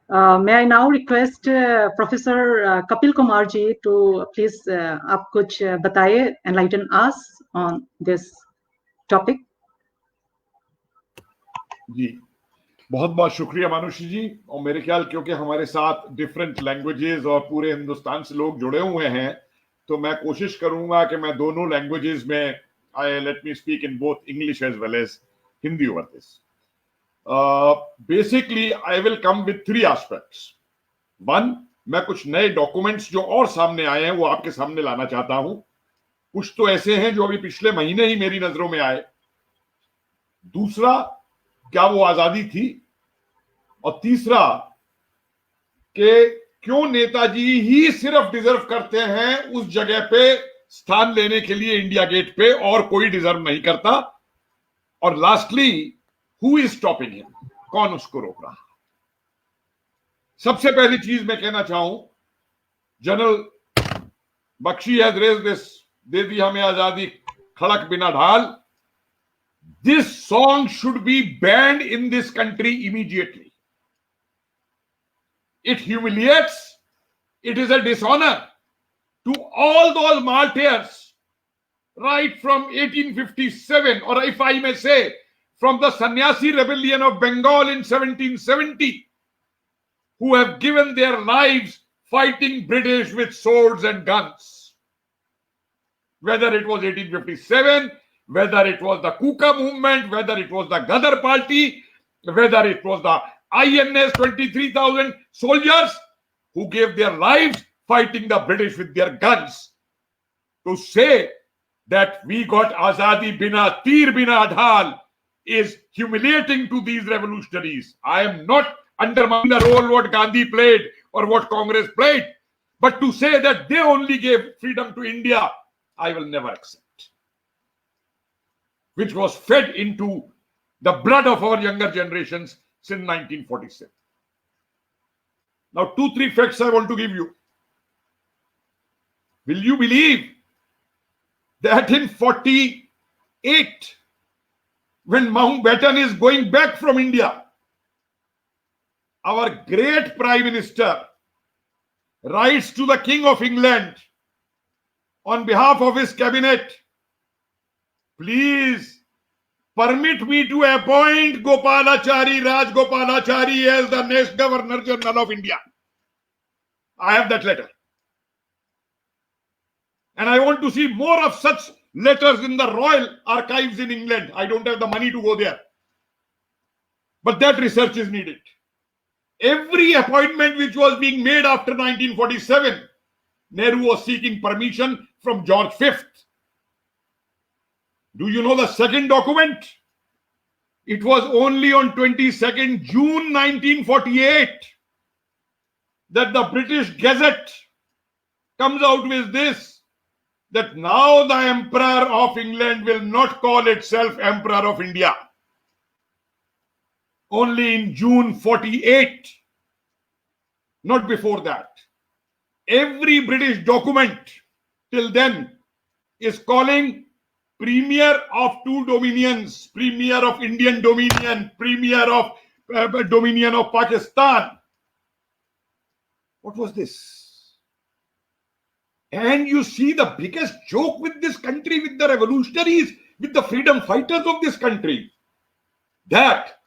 May I now request Professor Kapil Kumar ji to please आप कुछ बताइए, enlighten us on this topic. जी बहुत बहुत शुक्रिया मानुषी जी। और मेरे ख्याल क्योंकि हमारे साथ डिफरेंट लैंग्वेजेस और पूरे हिंदुस्तान से लोग जुड़े हुए हैं, तो मैं कोशिश करूंगा कि मैं दोनों लैंग्वेजेस में I let me speak in both English as well as Hindi over this. Basically I will come with 3 aspects. One, मैं कुछ नए डॉक्यूमेंट्स जो और सामने आए हैं वो आपके सामने लाना चाहता हूं। कुछ तो ऐसे हैं जो अभी पिछले महीने ही मेरी नजरों में आए। दूसरा, क्या वो आजादी थी? और तीसरा, कि क्यों नेताजी ही सिर्फ डिजर्व करते हैं उस जगह पे स्थान लेने के लिए इंडिया गेट पे, और कोई डिजर्व नहीं करता। और lastly, who is stopping him? कौन उसको रोक रहा? सबसे पहली चीज मैं कहना चाहूं, general Bakshi has raised this, दे दी हमें आजादी खड़क बिना ढाल। This song should be banned in this country immediately. It humiliates, it is a dishonor to all those martyrs, right from 1857, or if I may say, from the Sannyasi rebellion of Bengal in 1770, who have given their lives fighting British with swords and guns. Whether it was 1857, whether it was the Kuka movement, whether it was the Gadar party, whether it was the INS 23,000 soldiers who gave their lives fighting the British with their guns. To say that we got Azadi bina tir bina dhal is humiliating to these revolutionaries. I am not undermining the role what Gandhi played or what Congress played, but to say that they only gave freedom to India, I will never accept. Which was fed into the blood of our younger generations since 1947. Now, 2-3 facts I want to give you. Will you believe that in 48, when Mountbatten is going back from India, our great Prime Minister writes to the King of England on behalf of his cabinet, please permit me to appoint Gopalachari, Rajgopalachari as the next Governor General of India. I have that letter. And I want to see more of such letters in the Royal Archives in England. I don't have the money to go there. But that research is needed. Every appointment which was being made after 1947, Nehru was seeking permission from George V. Do you know the second document? It was only on 22nd June 1948 that the British Gazette comes out with this, that now the Emperor of England will not call itself Emperor of India. Only in June 48, not before that. Every British document till then is calling Premier of two dominions, Premier of Indian Dominion, Premier of Dominion of Pakistan. What was this? And you see the biggest joke with this country, with the revolutionaries, with the freedom fighters of this country, that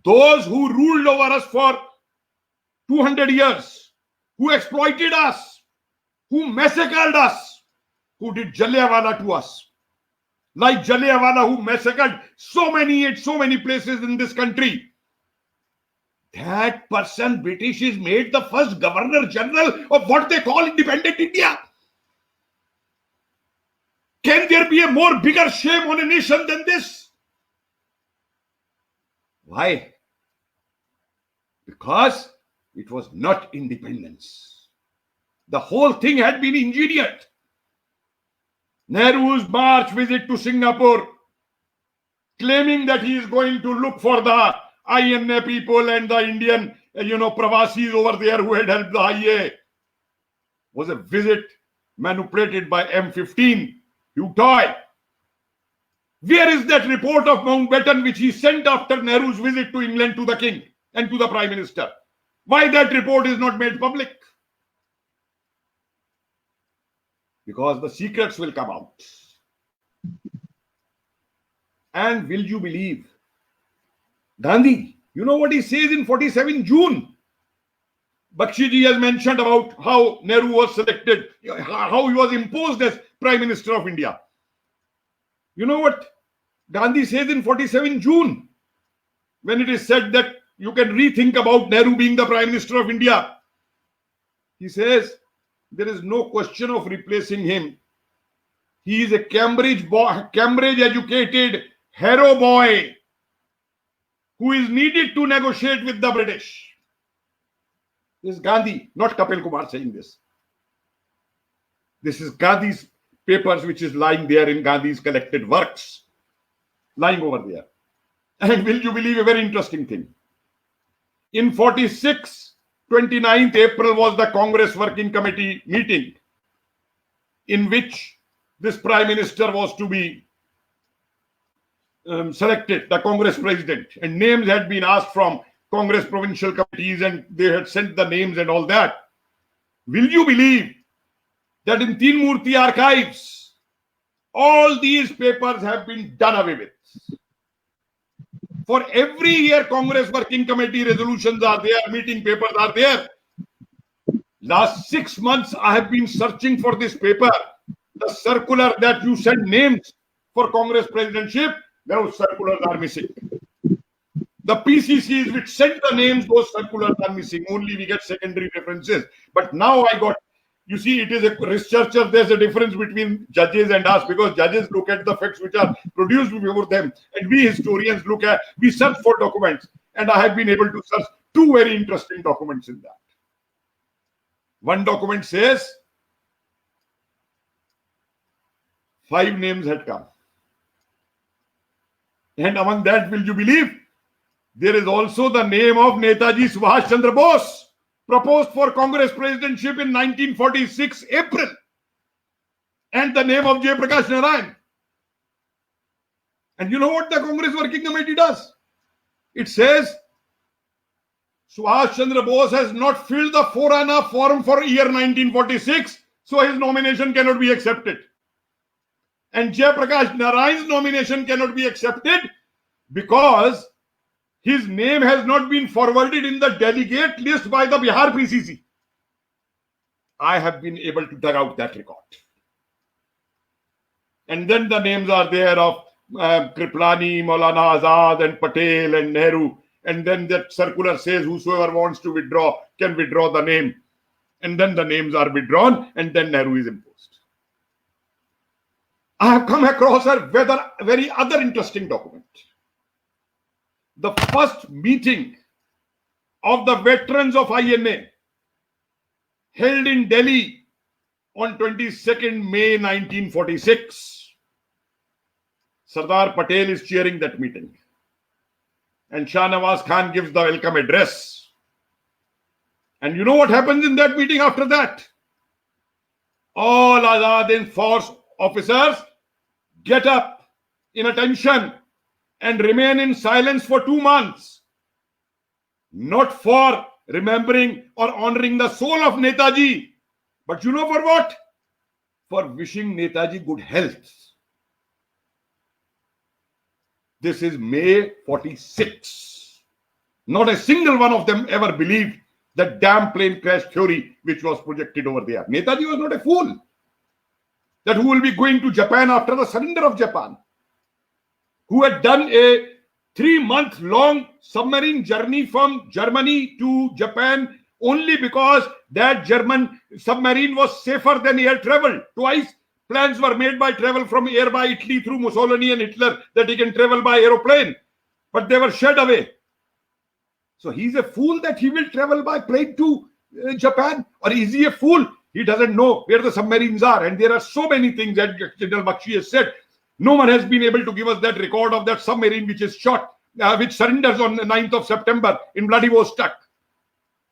those who ruled over us for 200 years, who exploited us, who massacred us, who did Jallianwala to us, like Jallianwala, who massacred so many places in this country. That person, British, is made the first Governor General of what they call independent India. Can there be a more bigger shame on a nation than this? Why? Because it was not independence. The whole thing had been engineered. Nehru's March visit to Singapore, claiming that he is going to look for the INA people and the Indian, Pravasis over there who had helped the IA, was a visit manipulated by M15, you toy. Where is that report of Mountbatten which he sent after Nehru's visit to England to the King and to the Prime Minister? Why that report is not made public? Because the secrets will come out. And will you believe, Gandhi, you know what he says in 47 June? Bakshi ji has mentioned about how Nehru was selected, how he was imposed as Prime Minister of India. You know what Gandhi says in 47 June, when it is said that you can rethink about Nehru being the Prime Minister of India? He says, there is no question of replacing him. He is a Cambridge educated hero boy who is needed to negotiate with the British. This is Gandhi, not Kapil Kumar saying this. This is Gandhi's papers, which is lying there in Gandhi's collected works, lying over there. And will you believe a very interesting thing? In 46, 29th April was the Congress Working Committee meeting in which this Prime Minister was to be selected, the Congress President. And names had been asked from Congress provincial committees and they had sent the names and all that. Will you believe that in Teen Murti archives, all these papers have been done away with? For every year, Congress Working Committee resolutions are there, meeting papers are there. Last 6 months, I have been searching for this paper, the circular that you send names for Congress presidentship. Those circulars are missing. The PCCs which sent the names, those circulars are missing. Only we get secondary references. But now I got, you see, it is a researcher. There's a difference between judges and us, because judges look at the facts which are produced before them, and we historians we search for documents. And I have been able to search 2 very interesting documents in that. One document says 5 names had come. And among that, will you believe, there is also the name of Netaji Subhash Chandra Bose, proposed for Congress presidentship in 1946 April, and the name of J. Prakash Narayan. And you know what the Congress Working Committee does? It says Subhash Chandra Bose has not filled the Forana form for year 1946, so his nomination cannot be accepted. And J. Prakash Narayan's nomination cannot be accepted because his name has not been forwarded in the delegate list by the Bihar PCC. I have been able to dug out that record. And then the names are there of Kriplani, Maulana Azad and Patel and Nehru. And then that circular says whosoever wants to withdraw can withdraw the name. And then the names are withdrawn and then Nehru is imposed. I have come across a very other interesting document. The first meeting of the veterans of INA held in Delhi on 22nd May 1946. Sardar Patel is chairing that meeting. And Shah Nawaz Khan gives the welcome address. And you know what happens in that meeting after that? All Azad and Force officers get up in attention and remain in silence for 2 months. Not for remembering or honoring the soul of Netaji, but you know for what? For wishing Netaji good health. This is May 46. Not a single one of them ever believed that damn plane crash theory which was projected over there. Netaji was not a fool. That who will be going to Japan after the surrender of Japan, who had done a 3-month-long submarine journey from Germany to Japan only because that German submarine was safer than air travel. Twice plans were made by travel from air by Italy through Mussolini and Hitler that he can travel by aeroplane, but they were shed away. So he's a fool that he will travel by plane to Japan, or is he a fool? He doesn't know where the submarines are, and there are so many things that General Bakshi has said. No one has been able to give us that record of that submarine which is shot, which surrenders on the 9th of September in Vladivostok.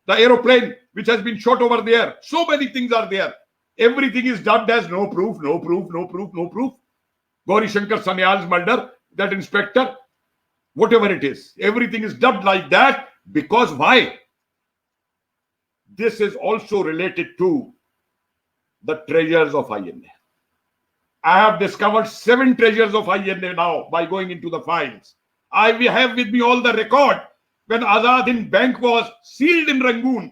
The aeroplane which has been shot over there. So many things are there. Everything is dubbed as no proof, no proof, no proof, no proof. Gauri Shankar Sanyal's murder, that inspector, whatever it is. Everything is dubbed like that because why? this is also related to the treasures of INA. I have discovered 7 treasures of INA now by going into the files. I have with me all the record when Azad Hind Bank was sealed in Rangoon.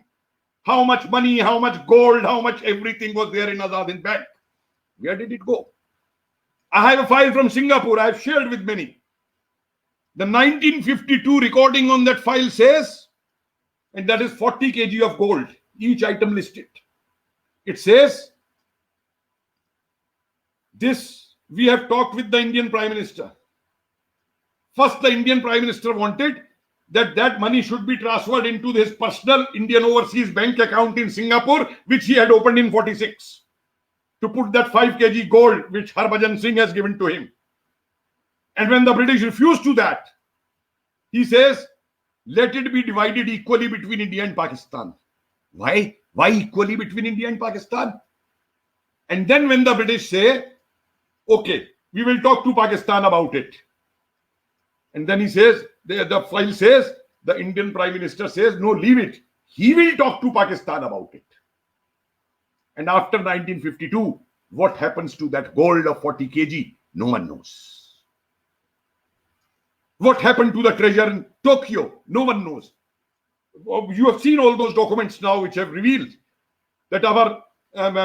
How much money, how much gold, how much everything was there in Azad Hind Bank. Where did it go? I have a file from Singapore I have shared with many. The 1952 recording on that file says, and that is 40 kg of gold, each item listed. It says, this we have talked with the Indian Prime Minister. First, the Indian Prime Minister wanted that money should be transferred into his personal Indian Overseas Bank account in Singapore, which he had opened in 46, to put that 5 kg gold which Harbhajan Singh has given to him. And when the British refused to that, he says, let it be divided equally between India and Pakistan. Why? Why equally between India and Pakistan? And then when the British say, okay, we will talk to Pakistan about it. And then he says, the file says, the Indian Prime Minister says, no, leave it. He will talk to Pakistan about it. And after 1952, what happens to that gold of 40 kg? No one knows. What happened to the treasure in Tokyo? No one knows. You have seen all those documents now which have revealed that our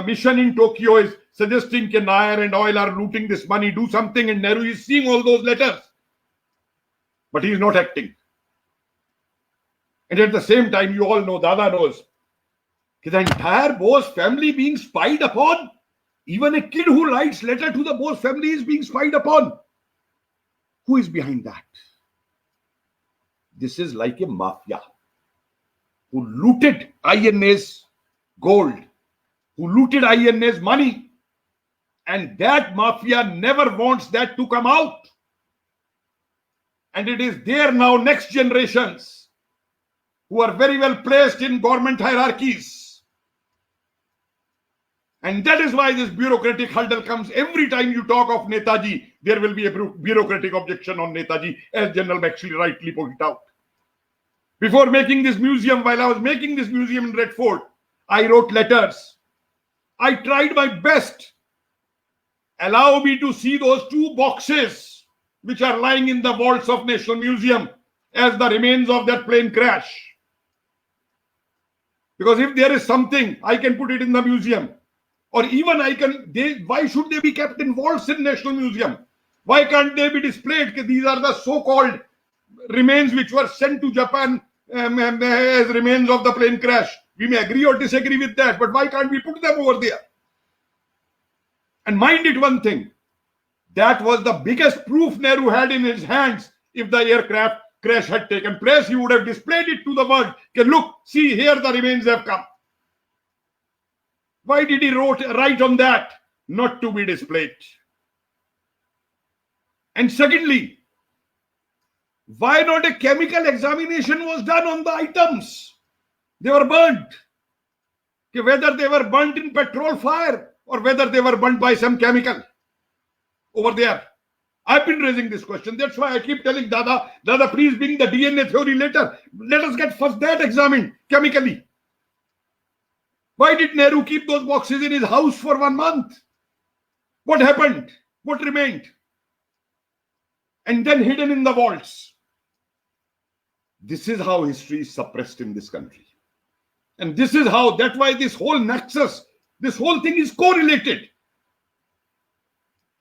mission in Tokyo is suggesting that Nair and oil are looting this money, do something, and Nehru is seeing all those letters. But he is not acting. And at the same time, you all know, Dada knows, the entire Bose family being spied upon. Even a kid who writes letter to the Bose family is being spied upon. Who is behind that? This is like a mafia who looted INA's gold, who looted INA's money. And that mafia never wants that to come out. And it is there now, next generations who are very well placed in government hierarchies. And that is why this bureaucratic hurdle comes. Every time you talk of Netaji, there will be a bureaucratic objection on Netaji, as General Bakshi rightly pointed out. Before making this museum, while I was making this museum in Red Fort, I wrote letters. I tried my best. Allow me to see those 2 boxes which are lying in the vaults of National Museum as the remains of that plane crash. Because if there is something, I can put it in the museum. Or even why should they be kept in vaults in National Museum? Why can't they be displayed? These are the so-called remains which were sent to Japan as remains of the plane crash. We may agree or disagree with that, but why can't we put them over there? And mind it one thing, that was the biggest proof Nehru had in his hands. If the aircraft crash had taken place, he would have displayed it to the world. Okay, look, see here the remains have come. Why did he write on that? Not to be displayed. And secondly, why not a chemical examination was done on the items? They were burnt. Okay, whether they were burnt in petrol fire or whether they were burnt by some chemical over there. I've been raising this question. That's why I keep telling Dada, please bring the DNA theory later. Let us get first that examined chemically. Why did Nehru keep those boxes in his house for 1 month? What happened? What remained? And then hidden in the vaults. This is how history is suppressed in this country. And this is how, that's why this whole nexus, this whole thing is correlated.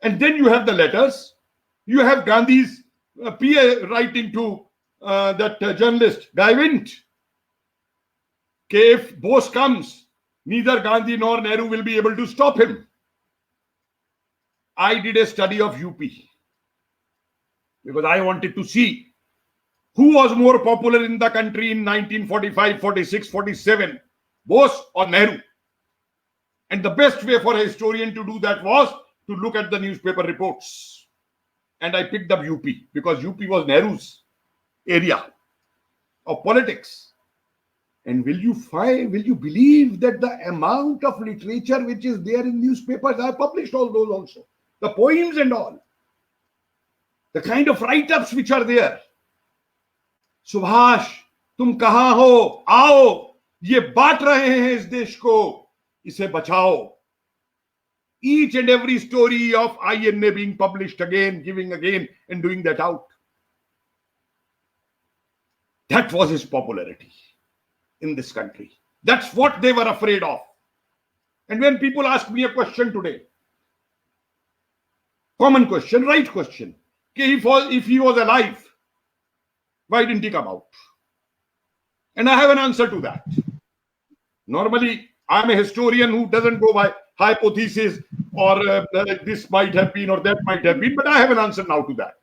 And then you have the letters. You have Gandhi's PA writing to that journalist, Govt. If Bose comes, neither Gandhi nor Nehru will be able to stop him. I did a study of UP because I wanted to see who was more popular in the country in 1945, 46, 47, Bose or Nehru. And the best way for a historian to do that was to look at the newspaper reports. And I picked up UP because UP was Nehru's area of politics. And will you believe that the amount of literature which is there in newspapers, I published all those also, the poems and all, the kind of write-ups which are there. Subhash, tum kahan ho? Aao. ये बांट रहे हैं इस देश को, इसे बचाओ. Each and every story of INA being published again, giving again, and doing that out. That was his popularity in this country. That's what they were afraid of. And when people ask me a question today, common question, right question, if he was alive, why didn't he come out? And I have an answer to that. Normally, I'm a historian who doesn't go by hypothesis or this might have been or that might have been, but I have an answer now to that.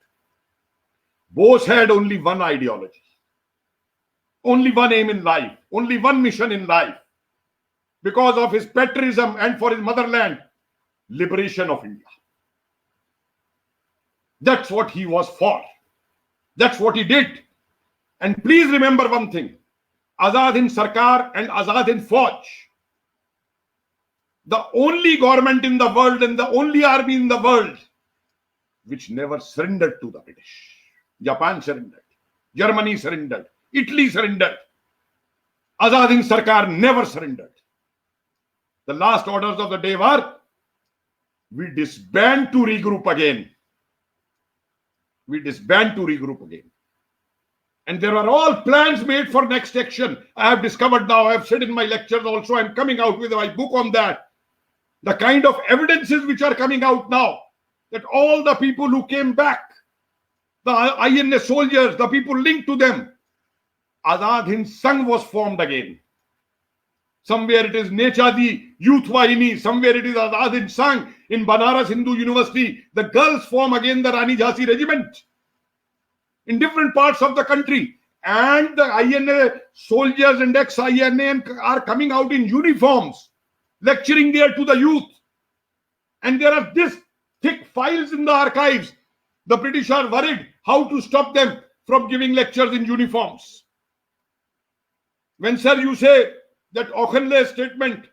Bose had only one ideology, only one aim in life, only one mission in life. Because of his patriotism and for his motherland, liberation of India. That's what he was for. That's what he did. And please remember one thing, Azad Hind Sarkar and Azad Hind Fauj, the only government in the world and the only army in the world which never surrendered to the British. Japan surrendered, Germany surrendered, Italy surrendered. Azad Hind Sarkar never surrendered. The last orders of the day were, we disband to regroup again. We disband to regroup again. And there are all plans made for next action. I have discovered now, I have said in my lectures also, I'm coming out with my book on that. The kind of evidences which are coming out now, that all the people who came back, the INA soldiers, the people linked to them, Azad Hind Sangh was formed again. Somewhere it is Netaji Youth Vahini, somewhere it is Azad Hind Sangh in Banaras Hindu University. The girls form again the Rani Jhansi regiment in different parts of the country. And the INA soldiers and ex-INA are coming out in uniforms, lecturing there to the youth. And there are this thick files in the archives. The British are worried how to stop them from giving lectures in uniforms. When, sir, you say that Auchinleck's statement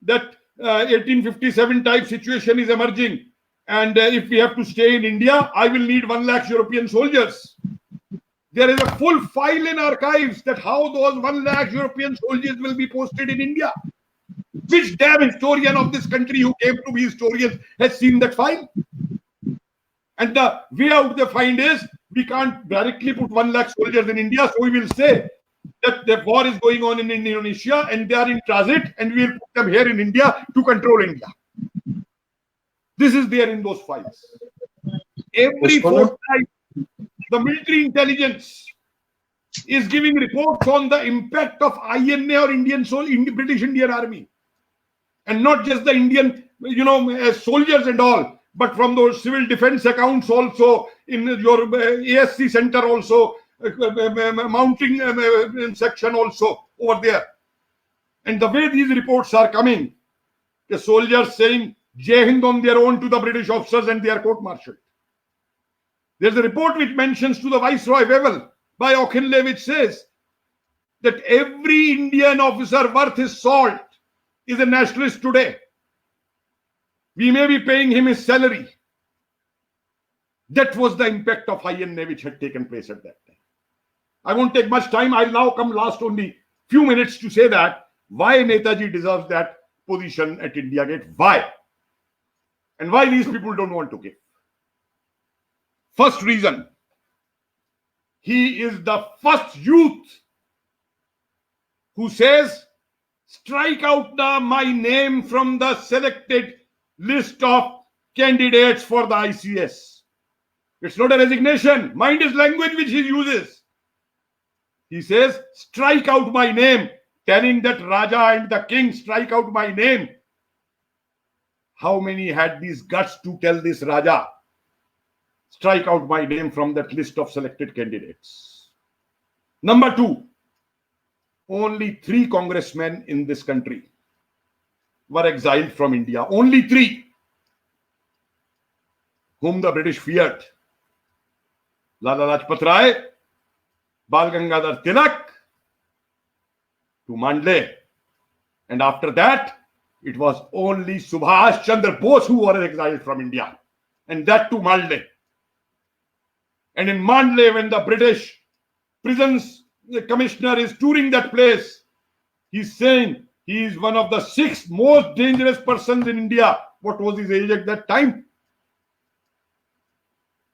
that 1857 type situation is emerging, and if we have to stay in India, I will need 1 lakh European soldiers. There is a full file in archives that how those 1 lakh European soldiers will be posted in India. Which damn historian of this country who came to be historian has seen that file? And the way out they find is, we can't directly put 1 lakh soldiers in India, so we will say that the war is going on in Indonesia and they are in transit and we will put them here in India to control India. This is there in those files. Every fortnight, the military intelligence is giving reports on the impact of INA or British Indian Army. And not just the Indian, soldiers and all, but from those civil defense accounts also, in your ASC center also, mounting section also over there. And the way these reports are coming, the soldiers saying Jai Hind on their own to the British officers and they are court-martialed. There's a report which mentions to the Viceroy Wavell by Auchinleck which says that every Indian officer worth his salt is a nationalist today. We may be paying him his salary. That was the impact of INA which had taken place at that time. I won't take much time. I'll now come last only few minutes to say that why Netaji deserves that position at India Gate. Why? And why these people don't want to give. First reason, he is the first youth who says, strike out my name from the selected list of candidates for the ICS. It's not a resignation. Mind his language which he uses. He says, strike out my name, telling that Raja and the king, strike out my name. How many had these guts to tell this Raja, strike out my name from that list of selected candidates? Number two, only 3 congressmen in this country were exiled from India. Only 3, whom the British feared. Lala Rajpath Rai, Bal Gangadhar Tilak, to Mandle. And after that, it was only Subhash Chandra Bose who were exiled from India. And that to Mandle. And in Mandle, when the British prisons commissioner is touring that place, He's saying he is one of the 6 most dangerous persons in India. What was his age at that time?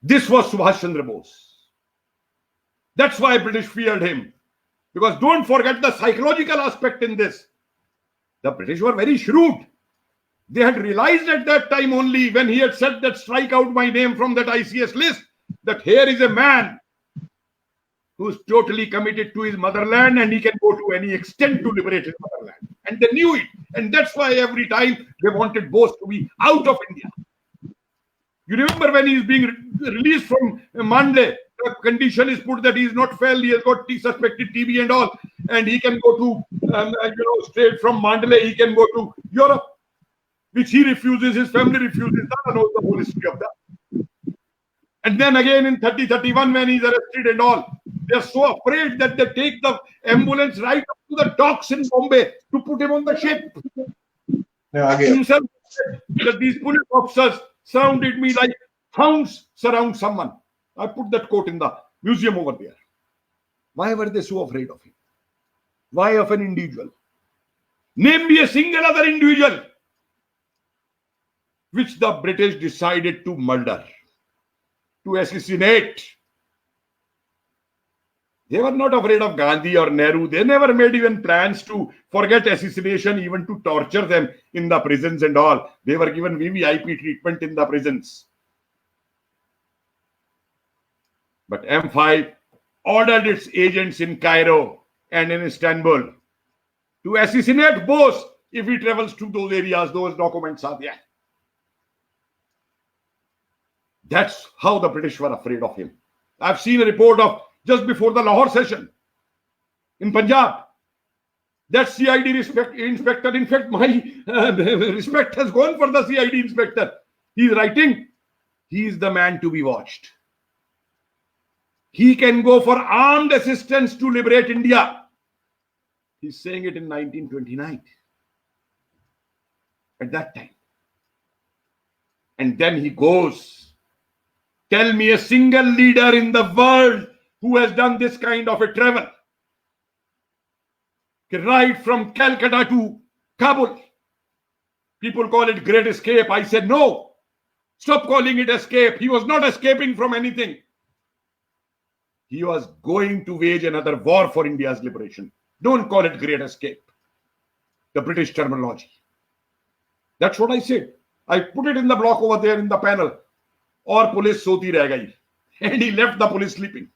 This was Subhash Chandra Bose. That's why British feared him. Because don't forget the psychological aspect in this. The British were very shrewd. They had realized at that time only, when he had said that strike out my name from that ICS list, that here is a man who is totally committed to his motherland and he can go to any extent to liberate his motherland. And they knew it. And that's why every time they wanted Bose to be out of India. You remember when he is being released from Mandalay, the condition is put that he is not well, he has got suspected TB and all, and he can go to, straight from Mandalay, he can go to Europe, which he refuses, his family refuses. None knows the whole history of that. And then again in 30-31, when he's arrested and all, they're so afraid that they take the ambulance right up to the docks in Bombay to put him on the ship. Himself said that these police officers surrounded me like hounds surround someone. I put that quote in the museum over there. Why were they so afraid of him? Why of an individual? Name me a single other individual which the British decided to murder, to assassinate. They were not afraid of Gandhi or Nehru. They never made even plans to forget assassination, even to torture them in the prisons and all. They were given VVIP treatment in the prisons. But M5 ordered its agents in Cairo and in Istanbul to assassinate Bose if he travels to those areas. Those documents are there. That's how the British were afraid of him. I've seen a report of just before the Lahore session in Punjab. That CID inspector, in fact, my respect has gone for the CID inspector. He's writing, he is the man to be watched. He can go for armed assistance to liberate India. He's saying it in 1929. At that time. And then he goes, tell me a single leader in the world who has done this kind of a travel. Right from Calcutta to Kabul. People call it Great Escape. I said, no. Stop calling it escape. He was not escaping from anything. He was going to wage another war for India's liberation. Don't call it Great Escape. The British terminology. That's what I said. I put it in the block over there in the panel. Or police soti reh gayi. And he left the police sleeping.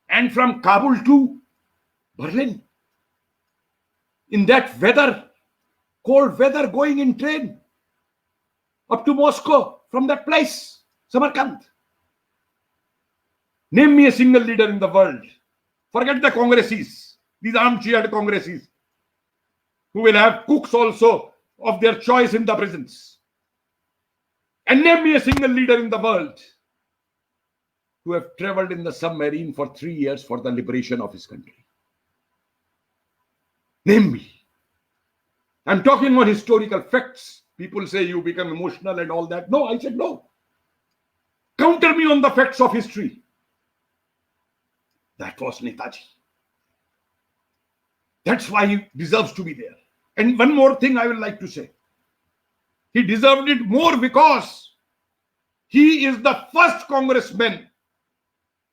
And from Kabul to Berlin. In that weather, cold weather, going in train. Up to Moscow from that place. Samarkand. Name me a single leader in the world. Forget the congresses. These armchair congresses. Who will have cooks also of their choice in the prisons. And name me a single leader in the world who have traveled in the submarine for 3 years for the liberation of his country. Name me. I'm talking on historical facts. People say you become emotional and all that. No, I said no. Counter me on the facts of history. That was Netaji. That's why he deserves to be there. And one more thing I would like to say. He deserved it more because he is the first congressman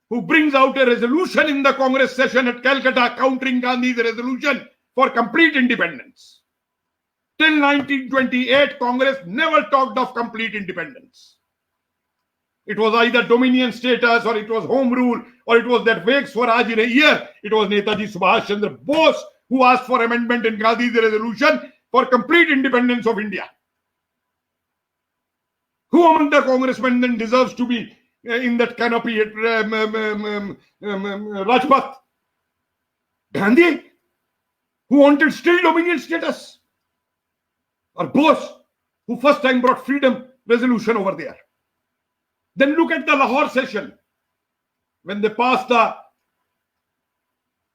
who brings out a resolution in the Congress session at Calcutta countering Gandhi's resolution for complete independence. Till 1928, Congress never talked of complete independence. It was either dominion status, or it was home rule, or it was that vague Swaraj in a year. It was Netaji Subhash Chandra Bose who asked for amendment in Gandhi's resolution for complete independence of India. Who among the congressmen then deserves to be in that canopy at Rajpath? Gandhi, who wanted still dominion status? Or Bose, who first time brought freedom resolution over there? Then look at the Lahore session. When they passed the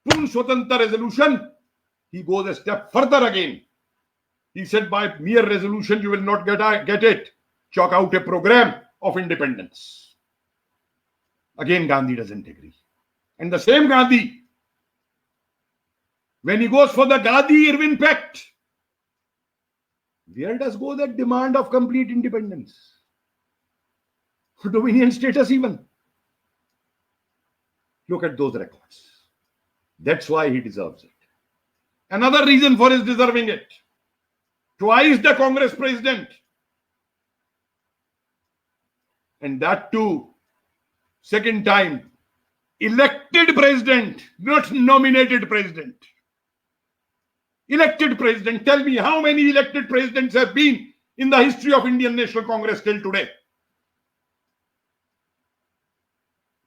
Pun Swatanta resolution, he goes a step further again. He said, by mere resolution, you will not get it. Chalk out a program of independence. Again, Gandhi doesn't agree. And the same Gandhi, When he goes for the Gandhi-Irwin Pact, where does go that demand of complete independence? Dominion status even. Look at those records. That's why he deserves it. Another reason for his deserving it. Twice the Congress president. And that too, second time, elected president, not nominated president. Elected president. Tell me how many elected presidents have been in the history of Indian National Congress till today?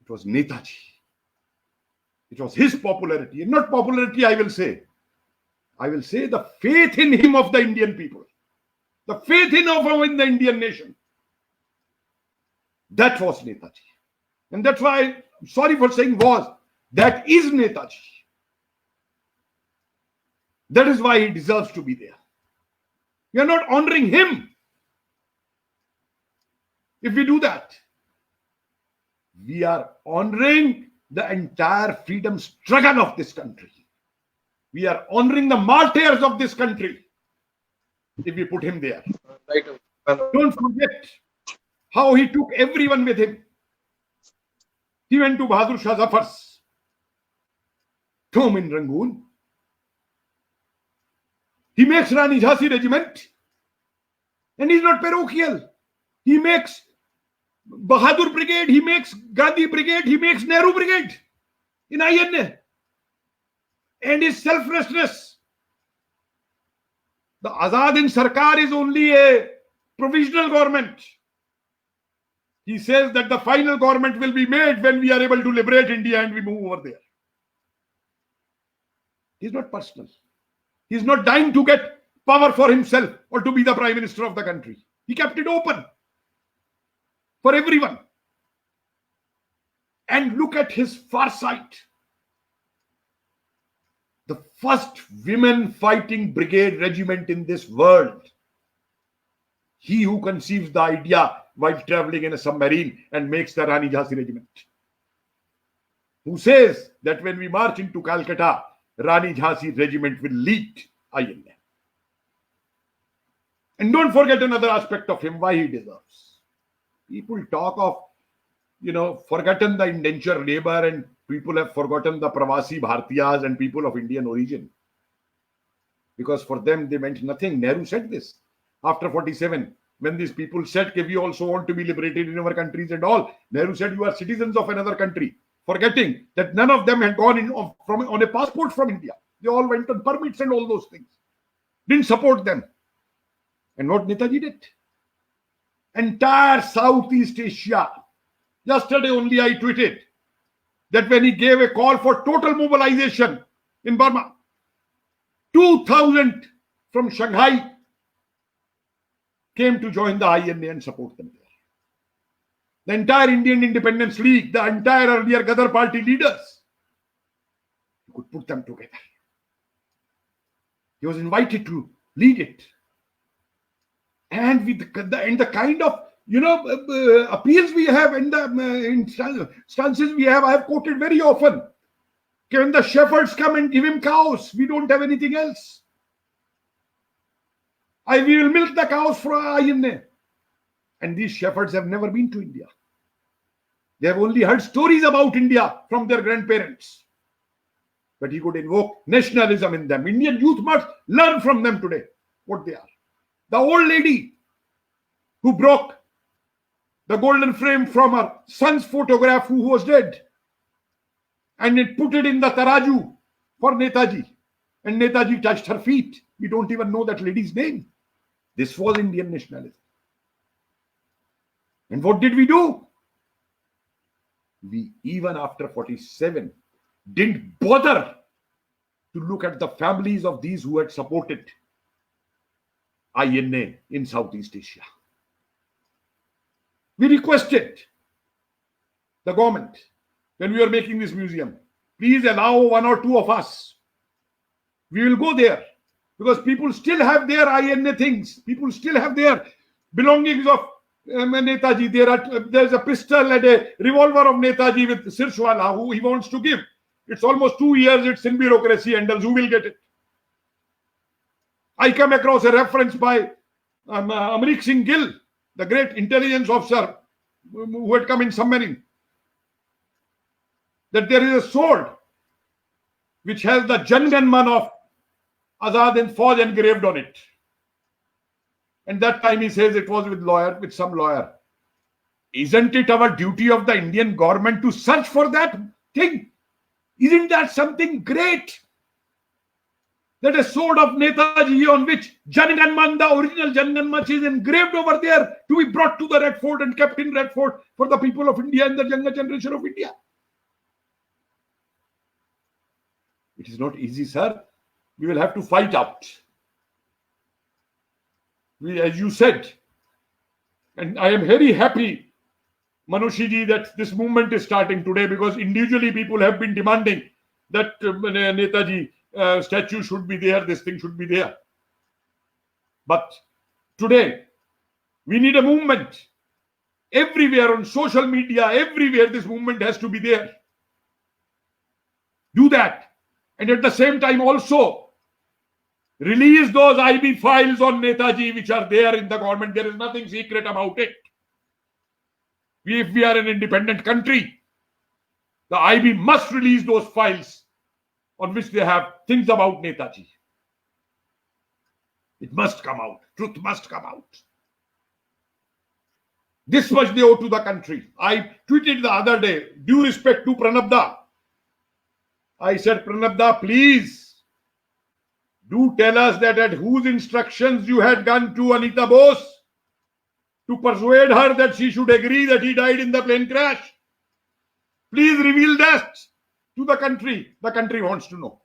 It was Netaji. It was his popularity, and not popularity, I will say the faith in him of the Indian people, the faith in the Indian nation. That was Netaji. And that's why, sorry for saying was, that is Netaji. That is why he deserves to be there. We are not honoring him. If we do that, we are honoring the entire freedom struggle of this country. We are honoring the martyrs of this country if we put him there. Right. Don't forget how he took everyone with him. He went to Bahadur Shah Zafar's tomb in Rangoon. He makes Rani Jhansi regiment, and he's not parochial. He makes Bahadur Brigade, he makes Gandhi Brigade, he makes Nehru Brigade in INA. And his selflessness. The Azad in Sarkar is only a provisional government. He says that the final government will be made when we are able to liberate India and we move over there. He's not personal. He's not dying to get power for himself or to be the prime minister of the country. He kept it open for everyone. And look at his foresight. The first women fighting brigade regiment in this world. He who conceives the idea while traveling in a submarine and makes the Rani Jhansi regiment. Who says that when we march into Calcutta, Rani Jhansi regiment will lead INA. And don't forget another aspect of him, why he deserves. People talk of, forgotten the indentured labor, and people have forgotten the Pravasi Bhartiyas and people of Indian origin. Because for them, they meant nothing. Nehru said this after 47. When these people said, we also want to be liberated in our countries and all, Nehru said, you are citizens of another country. Forgetting that none of them had gone in on a passport from India. They all went on permits and all those things. Didn't support them. And what Netaji did? Entire Southeast Asia. Yesterday only I tweeted that when he gave a call for total mobilization in Burma, 2,000 from Shanghai came to join the INA and support them there. The entire Indian Independence League, the entire earlier Gadar party leaders, you could put them together. He was invited to lead it. And with the kind of appeals we have and the instances we have, I have quoted very often. When the shepherds come and give him cows, we don't have anything else. We will milk the cows for INA. And these shepherds have never been to India. They have only heard stories about India from their grandparents. But he could invoke nationalism in them. Indian youth must learn from them today what they are. The old lady who broke the golden frame from her son's photograph who was dead and it put it in the taraju for Netaji. And Netaji touched her feet. We don't even know that lady's name. This was Indian nationalism. And what did we do? We, even after 47, didn't bother to look at the families of these who had supported INA in Southeast Asia. We requested the government, when we were making this museum, please allow one or two of us. We will go there because people still have their INA things. People still have their belongings of Netaji. There's a pistol and a revolver of Netaji with Sirshwala who he wants to give. It's almost 2 years. It's in bureaucracy, and who will get it? I come across a reference by Amrik Singh Gill, the great intelligence officer who had come in submarine, that there is a sword which has the Jan Gan Man of Azad Hind Fauj engraved on it. And that time he says it was with some lawyer. Isn't it our duty of the Indian government to search for that thing? Isn't that something great? That a sword of Netaji on which Jan Gan Man, the original Jan Gan Man, is engraved over there to be brought to the Red Fort and kept in Red Fort for the people of India and the younger generation of India. It is not easy, sir. We will have to fight out. As you said, and I am very happy, Manushiji, that this movement is starting today, because individually people have been demanding that Netaji statue should be there, this thing should be there. But today, we need a movement. Everywhere on social media, everywhere this movement has to be there. Do that. And at the same time also, release those IB files on Netaji which are there in the government. There is nothing secret about it. If we are an independent country, the IB must release those files on which they have things about Netaji. It must come out. Truth must come out. This much they owe to the country. I tweeted the other day, due respect to Pranabda. I said, Pranabda, please do tell us that at whose instructions you had gone to Anita Bose to persuade her that she should agree that he died in the plane crash. Please reveal that to the country. The country wants to know.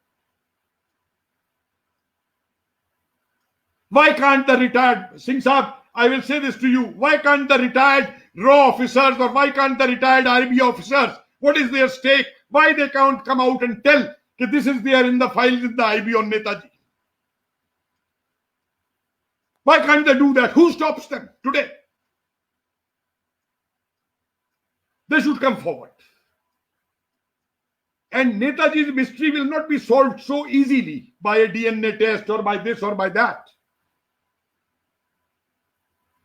Why can't the retired, Singh Saab, I will say this to you, why can't the retired RAW officers or why can't the retired IB officers, what is their stake? Why they can't come out and tell that this is there in the files in the IB on Netaji? Why can't they do that? Who stops them today? They should come forward. And Netaji's mystery will not be solved so easily by a DNA test or by this or by that.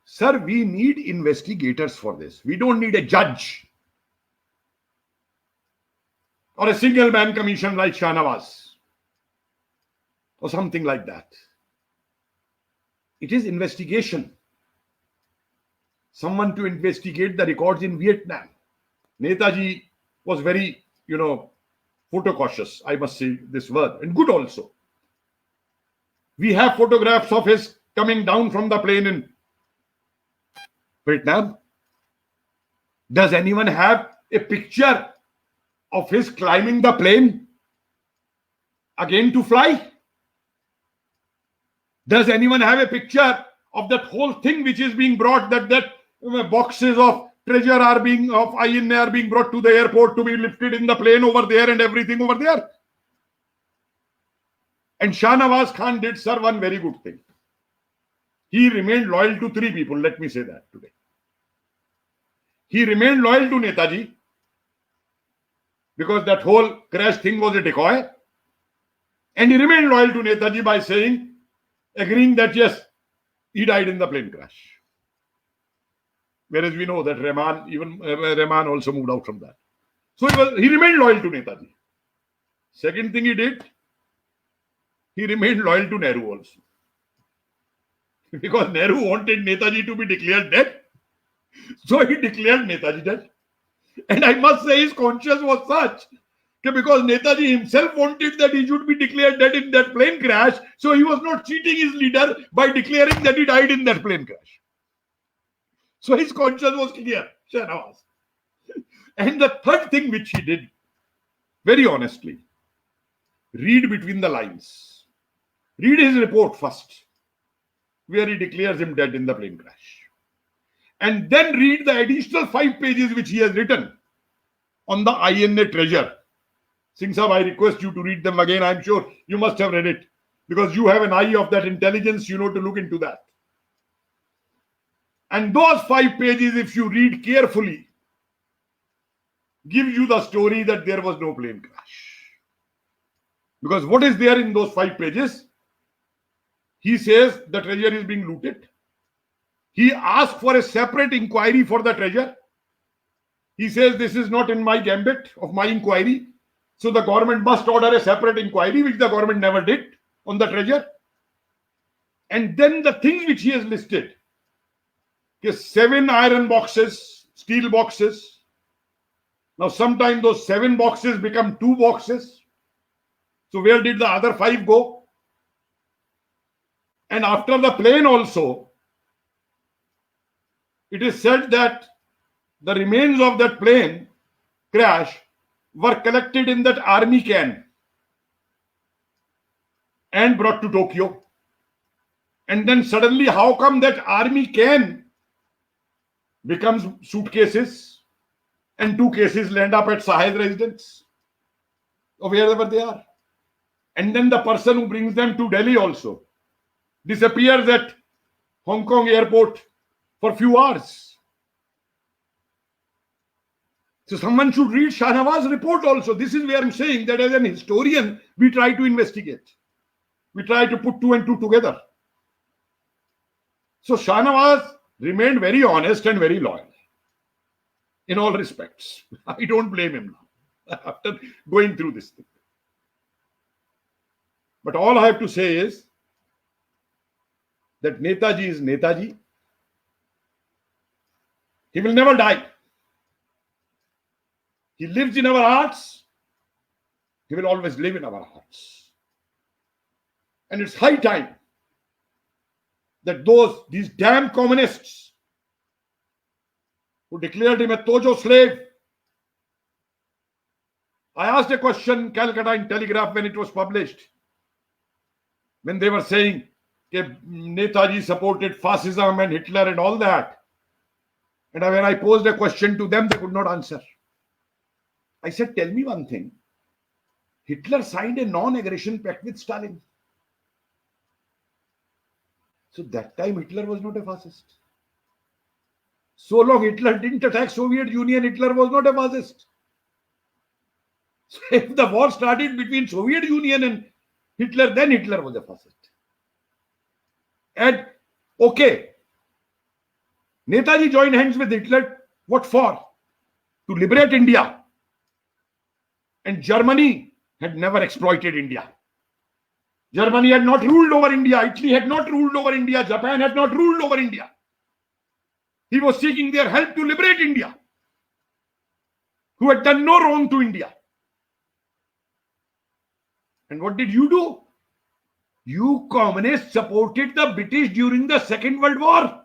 Sir, we need investigators for this. We don't need a judge or a single man commission like Shahnawaz or something like that. It is investigation. Someone to investigate the records in Vietnam. Netaji was very, photo cautious. I must say this word, and good also. We have photographs of his coming down from the plane in Vietnam. Does anyone have a picture of his climbing the plane again to fly? Does anyone have a picture of that whole thing which is being brought, that boxes of treasure of INA are being brought to the airport to be lifted in the plane over there and everything over there? And Shahnawaz Khan did, sir, one very good thing. He remained loyal to 3 people. Let me say that today. He remained loyal to Netaji because that whole crash thing was a decoy. And he remained loyal to Netaji by agreeing that yes, he died in the plane crash. Whereas we know that Rahman also moved out from that. So he remained loyal to Netaji. Second thing he did, he remained loyal to Nehru also. Because Nehru wanted Netaji to be declared dead. So he declared Netaji dead. And I must say his conscience was such, because Netaji himself wanted that he should be declared dead in that plane crash. So he was not cheating his leader by declaring that he died in that plane crash. So his conscience was clear, Shahnawaz. And the third thing which he did, very honestly, read between the lines. Read his report first, where he declares him dead in the plane crash. And then read the additional 5 pages which he has written on the INA treasure. Singh Saab, I request you to read them again. I'm sure you must have read it because you have an eye of that intelligence, to look into that. And those 5 pages, if you read carefully, give you the story that there was no plane crash. Because what is there in those 5 pages? He says the treasure is being looted. He asked for a separate inquiry for the treasure. He says this is not in my gambit of my inquiry. So the government must order a separate inquiry, which the government never did on the treasure. And then the things which he has listed, 7 iron boxes, steel boxes. Now sometimes those 7 boxes become 2 boxes. So where did the other 5 go? And after the plane also, it is said that the remains of that plane crash were collected in that army can and brought to Tokyo. And then suddenly, how come that army can becomes suitcases and 2 cases land up at Sahai's residence or wherever they are? And then the person who brings them to Delhi also disappears at Hong Kong airport for a few hours. So someone should read Shahnawaz's report also. This is where I'm saying that as an historian, we try to investigate. We try to put 2 and 2 together. So Shahnawaz remained very honest and very loyal in all respects. I don't blame him now after going through this thing. But all I have to say is that Netaji is Netaji. He will never die. He lives in our hearts. He will always live in our hearts. And it's high time that these damn communists who declared him a Tojo slave. I asked a question in Calcutta in Telegraph when it was published, when they were saying that Netaji supported fascism and Hitler and all that. And when I posed a question to them, they could not answer. I said, tell me one thing. Hitler signed a non-aggression pact with Stalin. So that time Hitler was not a fascist. So long Hitler didn't attack Soviet Union, Hitler was not a fascist. So if the war started between Soviet Union and Hitler, then Hitler was a fascist. And okay, Netaji joined hands with Hitler. What for? To liberate India. And Germany had never exploited India. Germany had not ruled over India. Italy had not ruled over India. Japan had not ruled over India. He was seeking their help to liberate India, who had done no wrong to India. And what did you do? You communists supported the British during the Second World War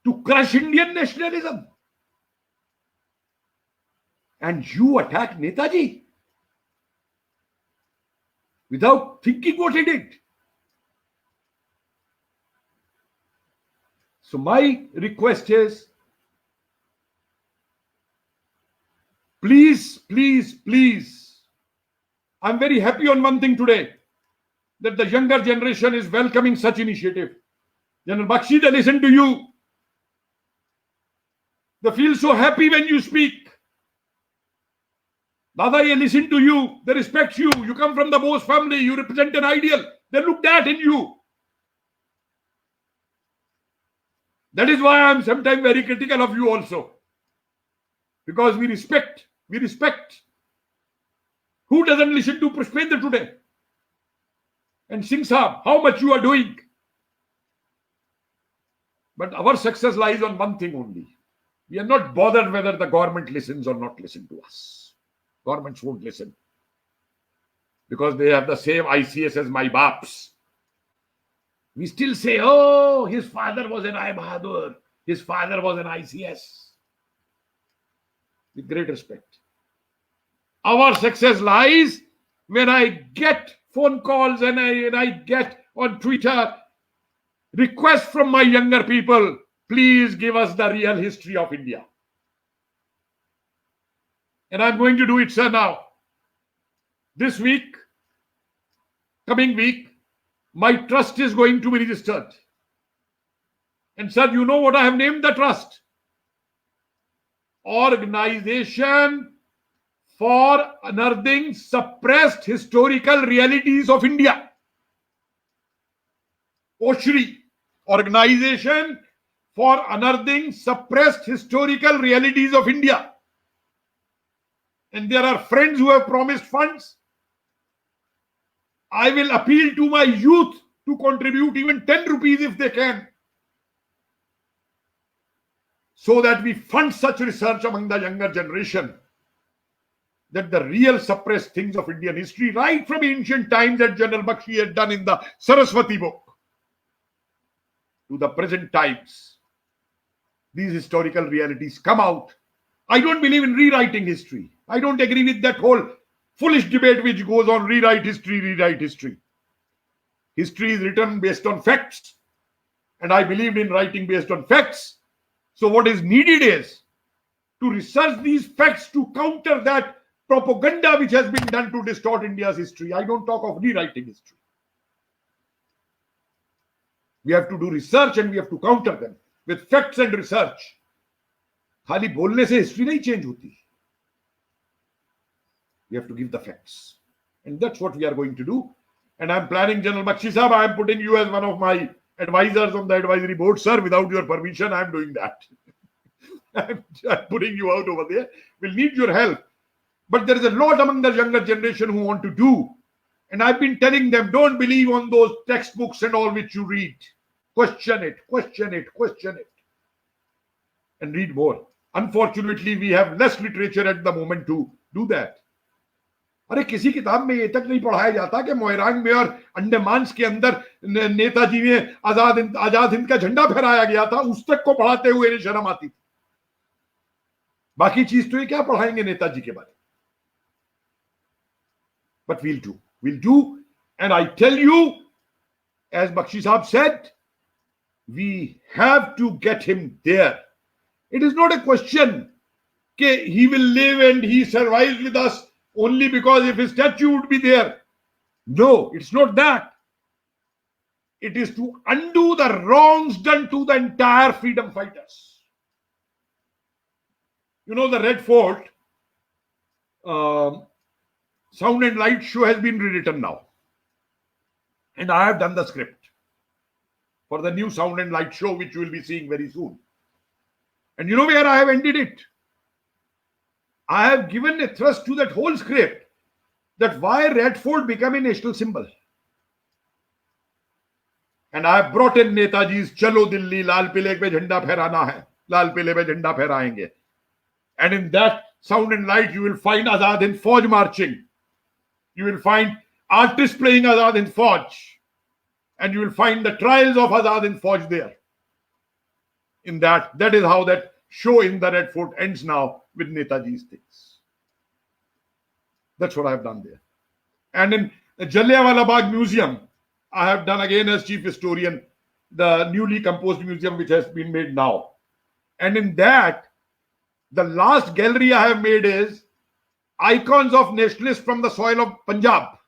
to crush Indian nationalism. And you attack Netaji without thinking what he did. So my request is, please, please, please, I'm very happy on one thing today, that the younger generation is welcoming such initiative. General Bakshi, they listen to you. They feel so happy when you speak. Dada, they listen to you. They respect you. You come from the Bose family. You represent an ideal. They look that in you. That is why I am sometimes very critical of you also. Because we respect. We respect. Who doesn't listen to Pushpendra today? And Singh Saab, how much you are doing. But our success lies on one thing only. We are not bothered whether the government listens or not listen to us. Governments won't listen. Because they have the same ICS as my baps. We still say, oh, his father was an I Bahadur. His father was an ICS. With great respect. Our success lies when I get phone calls and I get on Twitter requests from my younger people, please give us the real history of India. And I'm going to do it, sir, now. This week, coming week, my trust is going to be registered. And sir, you know what I have named the trust? Organization for unearthing suppressed historical realities of India. OSHRI, Organization for Unearthing Suppressed Historical Realities of India. And there are friends who have promised funds. I will appeal to my youth to contribute even 10 rupees if they can, so that we fund such research among the younger generation, that the real suppressed things of Indian history, right from ancient times that General Bakshi had done in the Saraswati book, to the present times, these historical realities come out. I don't believe in rewriting history. I don't agree with that whole foolish debate which goes on, rewrite history, rewrite history. History is written based on facts, and I believed in writing based on facts. So what is needed is to research these facts to counter that propaganda which has been done to distort India's history. I don't talk of rewriting history. We have to do research and we have to counter them with facts and research. खाली बोलने से history नहीं change होती. We have to give the facts. And that's what we are going to do. And I'm planning, General Bakshi Sahab, I am putting you as one of my advisors on the advisory board, sir. Without your permission, I'm doing that. I'm putting you out over there. We'll need your help. But there is a lot among the younger generation who want to do. And I've been telling them, don't believe on those textbooks and all which you read. Question it, question it, question it. And read more. Unfortunately, we have less literature at the moment to do that. अरे किसी किताब में ये तक नहीं पढ़ाया जाता कि मोइरांग में और अंडमान के अंदर नेताजी में आजाद हिंद का झंडा फहराया गया था, उस तक को पढ़ाते हुए इन्हें शर्म आती थी. बाकी चीज तो ये क्या पढ़ाएंगे नेताजी के बारे में. But we'll do, and I tell you, as Bakshi Sahab said, we have to get him there. It is not a question that he will live and he survives with us only because if his statue would be there. No, it's not that. It is to undo the wrongs done to the entire freedom fighters. You know, the Red Fort sound and light show has been rewritten now. And I have done the script for the new sound and light show, which you will be seeing very soon. And you know where I have ended it? I have given a thrust to that whole script, that why Red Fort became a national symbol. And I have brought in Netaji's Chalo Dilli, Lal Pile pe jhanda phairana hai, Lal Pile pe jhanda phairayenge. And in that sound and light, you will find Azad Hind Fauj marching. You will find artists playing Azad Hind Fauj. And you will find the trials of Azad Hind Fauj there. In that is how that show in the Red Fort ends now, with Netaji's things. That's what I have done there. And in the Jallianwala Bagh Museum, I have done again as chief historian, the newly composed museum which has been made now. And in that, the last gallery I have made is icons of nationalists from the soil of Punjab.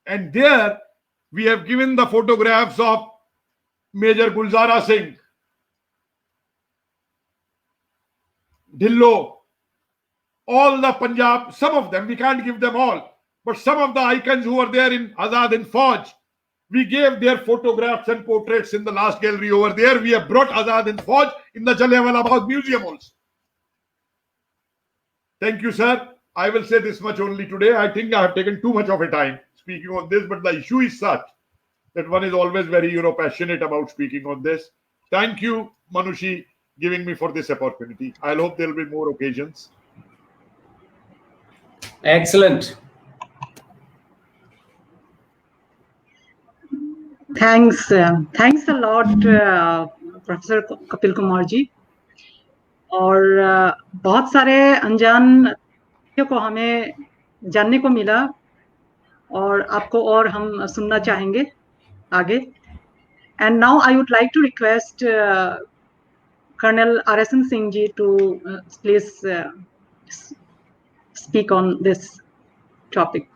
And there we have given the photographs of Major Gulzara Singh, Dhillo, all the Punjab, some of them, we can't give them all, but some of the icons who were there in Azad Hind Fauj, we gave their photographs and portraits in the last gallery over there. We have brought Azad Hind Fauj in the Jallianwala Bagh Museum also. Thank you, sir. I will say this much only today. I think I have taken too much of a time speaking on this, but the issue is such that one is always very, passionate about speaking on this. Thank you, Manushi, giving me for this opportunity. I hope there will be more occasions. Excellent. Thanks a lot, Professor Kapil Kumar ji. और बहुत सारे अनजान को हमें जानने को मिला और आपको और हम सुनना चाहेंगे आगे. And now I would like to request Colonel R.S.N. Singh ji to please speak on this topic.